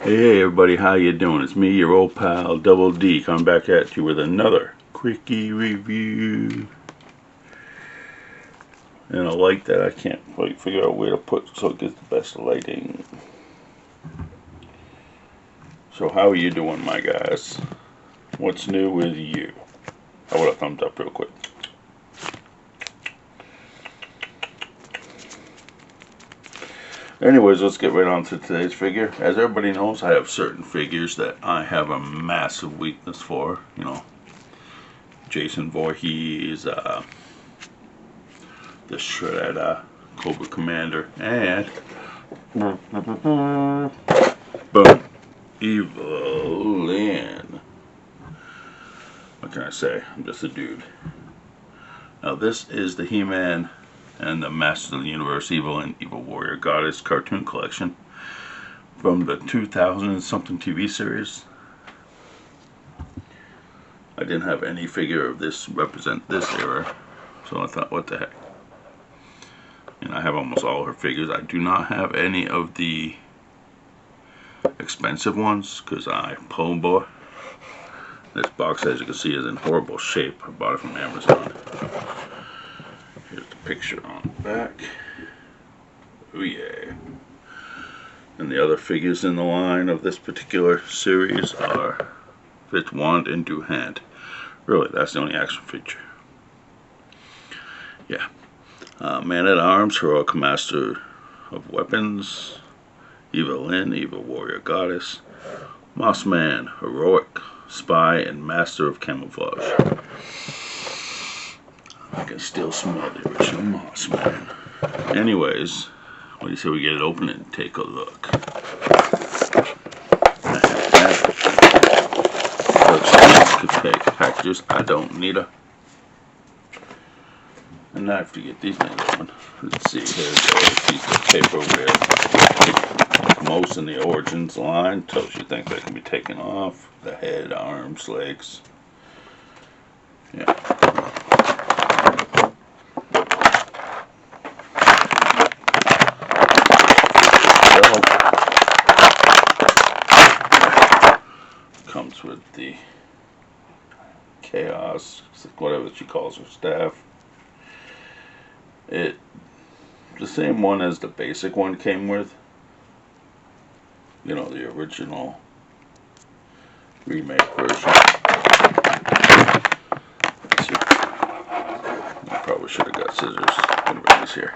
Hey everybody, how you doing? It's me, your old pal Double D, coming back at you with another quickie review. And a light that I can't quite figure out where to put so it gets the best lighting. So how are you doing, my guys? What's new with you? How about a thumbs up real quick? Anyways, let's get right on to today's figure. As everybody knows, I have certain figures that I have a massive weakness for. You know, Jason Voorhees, the Shredder, Cobra Commander, and boom, Evil-Lyn. What can I say? I'm just a dude. Now this is the He-Man and the Masters of the Universe Evil-Lyn Evil Warrior Goddess cartoon collection from the 2000 something TV series. I didn't have any figure of this represent this era, so I thought, what the heck. And I have almost all her figures. I do not have any of the expensive ones because I pulled boy. This box, as you can see, is in horrible shape. I bought it from Amazon. Here's the picture on the back. Oh yeah. And the other figures in the line of this particular series are Fitz Wand and Do Hand. Really, that's the only action feature. Yeah. Man at Arms, Heroic Master of Weapons, Evil-Lyn, Evil Warrior Goddess, Mossman, Heroic Spy and Master of Camouflage. I can still smell the original Mossman. Anyways, what do you say we get it open and take a look? Packages. I don't need a knife to get these things on. Let's see, here's a piece of paper with most in the Origins line. Tells you things that can be taken off. The head, arms, legs. Yeah. Comes with the Chaos, whatever she calls her staff. It's the same one as the basic one came with. You know, the original remake version. Let's see. I probably should have got scissors and rings here.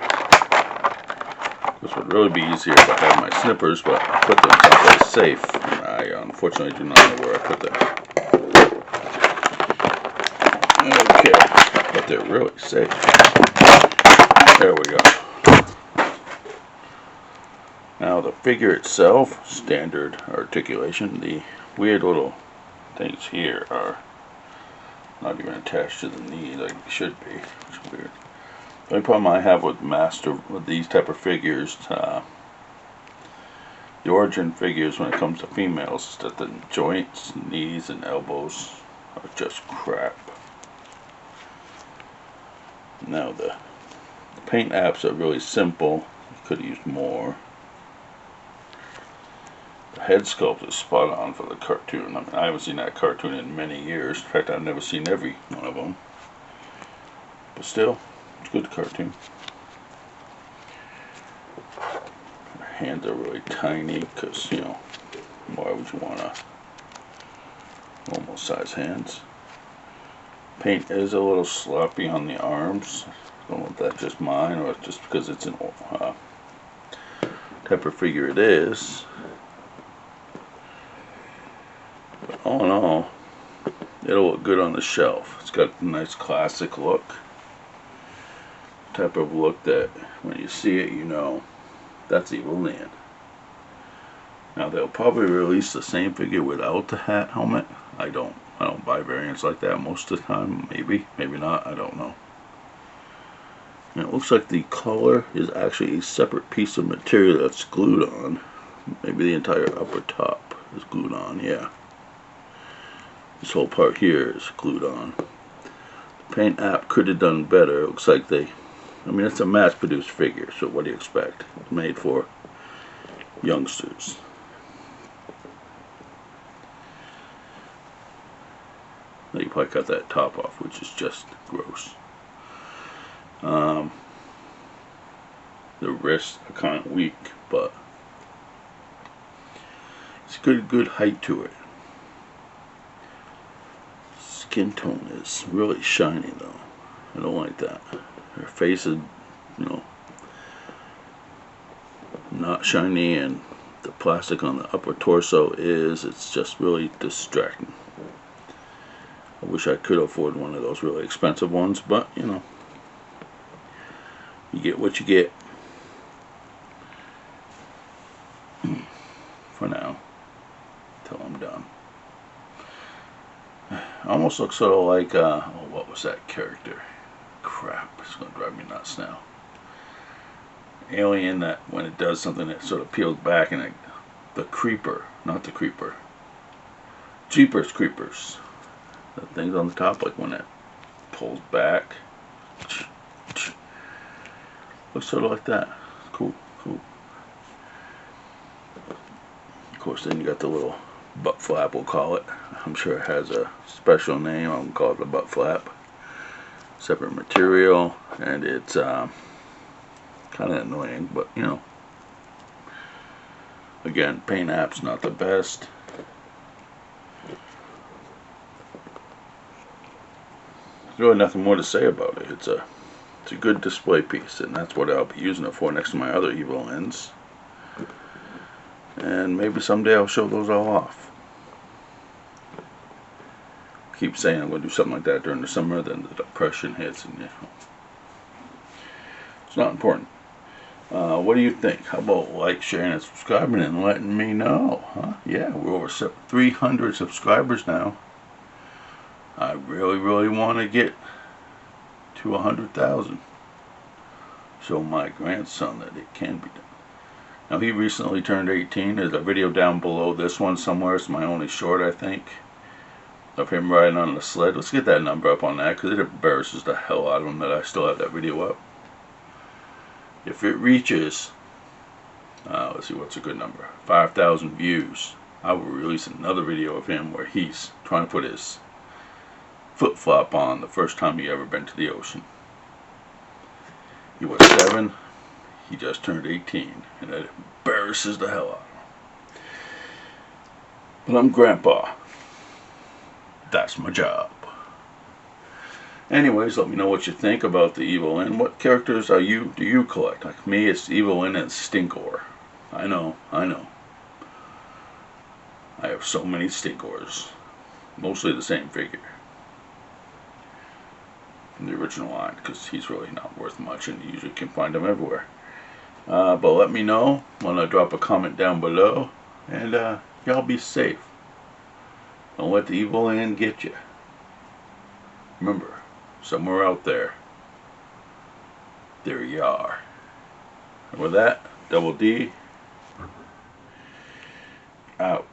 This would really be easier if I had my snippers, but I put them someplace safe. And I unfortunately do not know where I put them. Okay, but they're really safe. There we go. Now the figure itself, standard articulation. The weird little things here are not even attached to the knee like they should be. It's weird. The only problem I have with these type of figures, the origin figures when it comes to females, is that the joints, knees, and elbows are just crap. Now the paint apps are really simple. Could have used more. The head sculpt is spot on for the cartoon. I mean, I haven't seen that cartoon in many years. In fact, I've never seen every one of them. But still, it's a good cartoon. Her hands are really tiny because, you know, why would you want normal size hands? Paint is a little sloppy on the arms. I don't know if that's just mine or just because it's an type of figure it is. But all in all, it'll look good on the shelf. It's got a nice classic look. Type of look that when you see it, you know that's Evil-Lyn. Now they'll probably release the same figure without the hat helmet. I don't buy variants like that most of the time. Maybe not, I don't know. And it looks like the collar is actually a separate piece of material that's glued on. Maybe the entire upper top is glued on, yeah. This whole part here is glued on. The paint app could have done better. It looks like it's a mass-produced figure, so what do you expect? It's made for youngsters. probably cut that top off, which is just gross. The wrists are kind of weak, but it's good height to it. Skin tone is really shiny though. I don't like that. Her face is, you know, not shiny, and the plastic on the upper torso is, it's just really distracting. I wish I could afford one of those really expensive ones, but you know, you get what you get. For now, till I'm done. Almost looks sort of like, oh, what was that character? Crap, it's gonna drive me nuts now. Alien, that when it does something that sort of peels back, and the creeper, not the creeper. Jeepers Creepers. The things on the top, like when it pulls back. Looks sort of like that. Cool, cool. Of course, then you got the little butt flap, we'll call it. I'm sure it has a special name. I'm gonna call it the butt flap. Separate material, and it's kind of annoying, but you know, again, paint app's not the best. There's really nothing more to say about it. It's a good display piece, and that's what I'll be using it for next to my other Evelynns. And maybe someday I'll show those all off. I keep saying I'm going to do something like that during the summer, then the depression hits, and you know, it's not important. What do you think? How about like, sharing, and subscribing, and letting me know? Huh? Yeah, we're over 300 subscribers now. I really want to get to 100,000. Show my grandson that it can be done. Now, he recently turned 18. There's a video down below this one somewhere. It's my only short, I think, of him riding on the sled. Let's get that number up on that, because it embarrasses the hell out of him that I still have that video up. If it reaches, let's see, what's a good number? 5,000 views. I will release another video of him where he's trying to put his flip-flop on the first time he ever been to the ocean. He was 7. He just turned 18, and that embarrasses the hell out of him. But I'm Grandpa. That's my job. Anyways, let me know what you think about the Evelyn. What characters do you collect? Like me, it's Evelyn and Stinkor. I know. I have so many Stinkors. Mostly the same figure. From the original line, because he's really not worth much, and you usually can find him everywhere. But let me know when I drop a comment down below, and y'all be safe. Don't let the evil end get you. Remember, somewhere out there you are. And with that, Double D out.